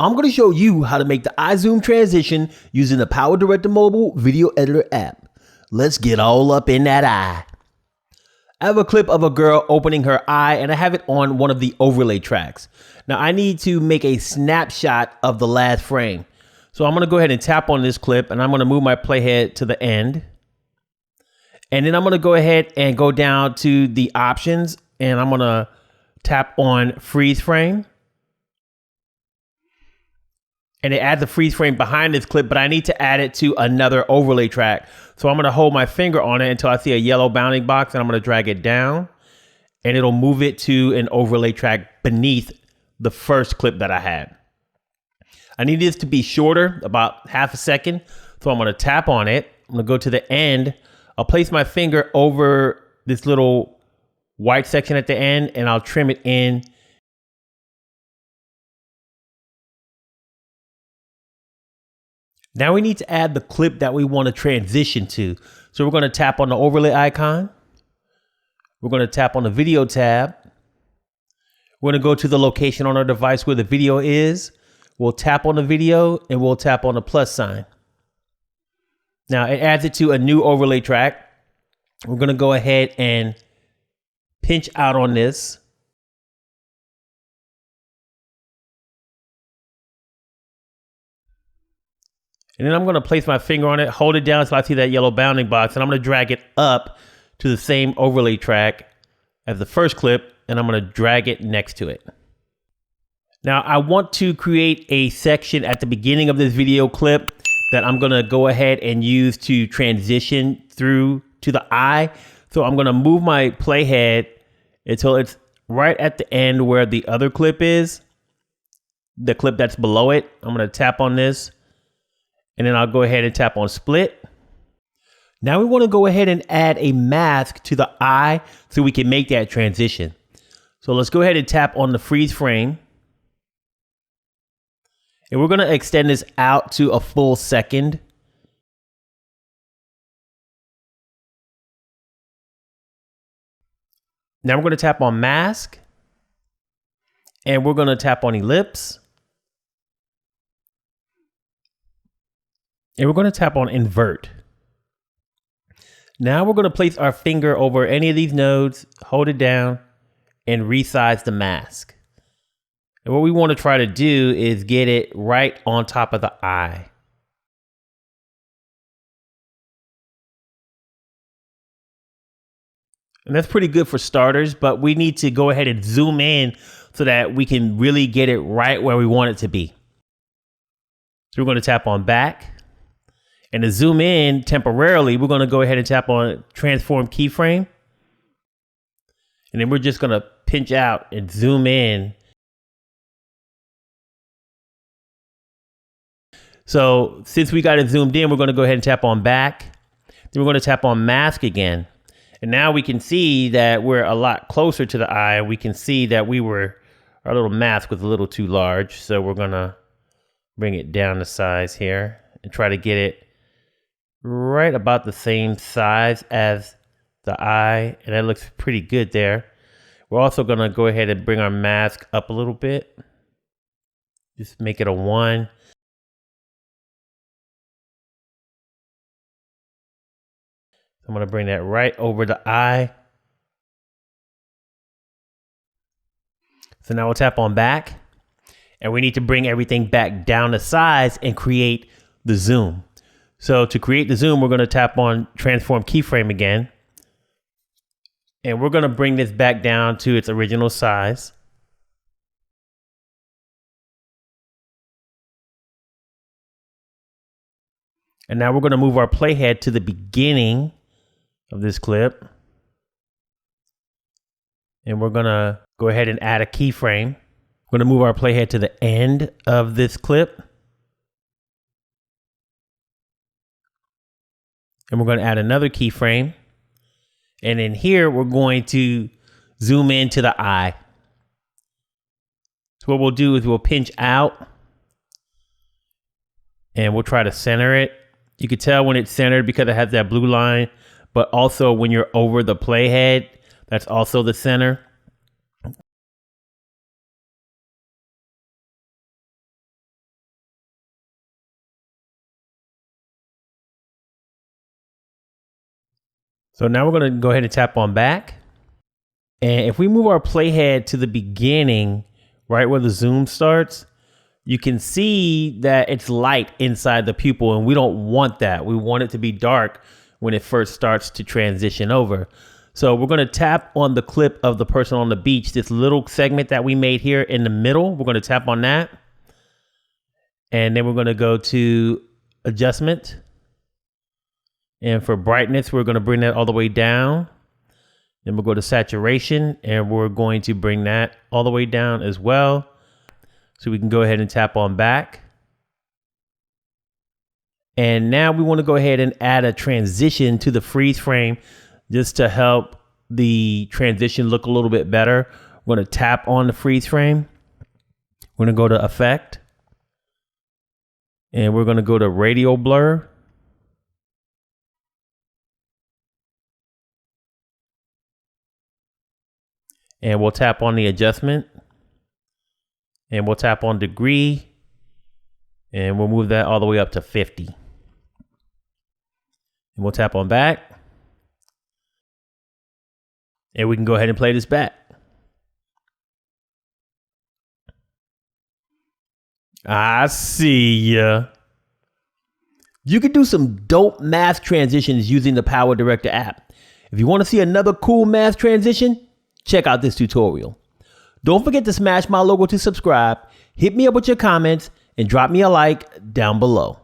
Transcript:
I'm going to show you how to make the eye zoom transition using the PowerDirector mobile video editor app. Let's get all up in that eye. I have a clip of a girl opening her eye and I have it on one of the overlay tracks. Now I need to make a snapshot of the last frame. So I'm going to go ahead and tap on this clip and I'm going to move my playhead to the end. And then I'm going to go ahead and go down to the options and I'm going to tap on freeze frame. And it adds a freeze frame behind this clip, but I need to add it to another overlay track. So I'm going to hold my finger on it until I see a yellow bounding box and I'm going to drag it down and it'll move it to an overlay track beneath the first clip that I had. I need this to be shorter, about half a second. So I'm going to tap on it. I'm going to go to the end. I'll place my finger over this little white section at the end and I'll trim it in. Now we need to add the clip that we want to transition to. So we're going to tap on the overlay icon. We're going to tap on the video tab. We're going to go to the location on our device where the video is. We'll tap on the video and we'll tap on the plus sign. Now it adds it to a new overlay track. We're going to go ahead and pinch out on this. And then I'm going to place my finger on it, hold it down until I see that yellow bounding box, and I'm going to drag it up to the same overlay track as the first clip, and I'm going to drag it next to it. Now, I want to create a section at the beginning of this video clip that I'm going to go ahead and use to transition through to the eye. So I'm going to move my playhead until it's right at the end where the other clip is, the clip that's below it. I'm going to tap on this. And then I'll go ahead and tap on split. Now we want to go ahead and add a mask to the eye so we can make that transition. So let's go ahead and tap on the freeze frame. And we're going to extend this out to a full second. Now we're going to tap on mask. And we're going to tap on ellipse. And we're going to tap on invert. Now we're going to place our finger over any of these nodes, hold it down, and resize the mask. And what we want to try to do is get it right on top of the eye. And that's pretty good for starters, but we need to go ahead and zoom in so that we can really get it right where we want it to be. So we're going to tap on back. And to zoom in temporarily, we're going to go ahead and tap on transform keyframe. And then we're just going to pinch out and zoom in. So since we got it zoomed in, we're going to go ahead and tap on back. Then we're going to tap on mask again. And now we can see that we're a lot closer to the eye. We can see that our little mask was a little too large. So we're going to bring it down to size here and try to get it right about the same size as the eye, and that looks pretty good there. We're also going to go ahead and bring our mask up a little bit. Just make it a 1. I'm going to bring that right over the eye. So now we'll tap on back, and we need to bring everything back down to size and create the zoom. So to create the zoom, we're going to tap on transform keyframe again. And we're going to bring this back down to its original size. And now we're going to move our playhead to the beginning of this clip. And we're going to go ahead and add a keyframe. We're going to move our playhead to the end of this clip. And we're going to add another keyframe. And in here, we're going to zoom into the eye. So what we'll do is we'll pinch out and we'll try to center it. You can tell when it's centered because it has that blue line, but also when you're over the playhead, that's also the center. So now we're going to go ahead and tap on back. And if we move our playhead to the beginning, right where the zoom starts, you can see that it's light inside the pupil, and we don't want that. We want it to be dark when it first starts to transition over. So we're going to tap on the clip of the person on the beach, this little segment that we made here in the middle. We're going to tap on that. And then we're going to go to adjustment. And for brightness, we're going to bring that all the way down. Then we'll go to saturation, and we're going to bring that all the way down as well. So we can go ahead and tap on back. And now we want to go ahead and add a transition to the freeze frame just to help the transition look a little bit better. We're going to tap on the freeze frame. We're going to go to effect. And we're going to go to Radial Blur. And we'll tap on the adjustment. And we'll tap on degree. And we'll move that all the way up to 50. And we'll tap on back. And we can go ahead and play this back. I see ya. You can do some dope math transitions using the PowerDirector app. If you want to see another cool math transition, check out this tutorial. Don't forget to smash my logo to subscribe, hit me up with your comments, and drop me a like down below.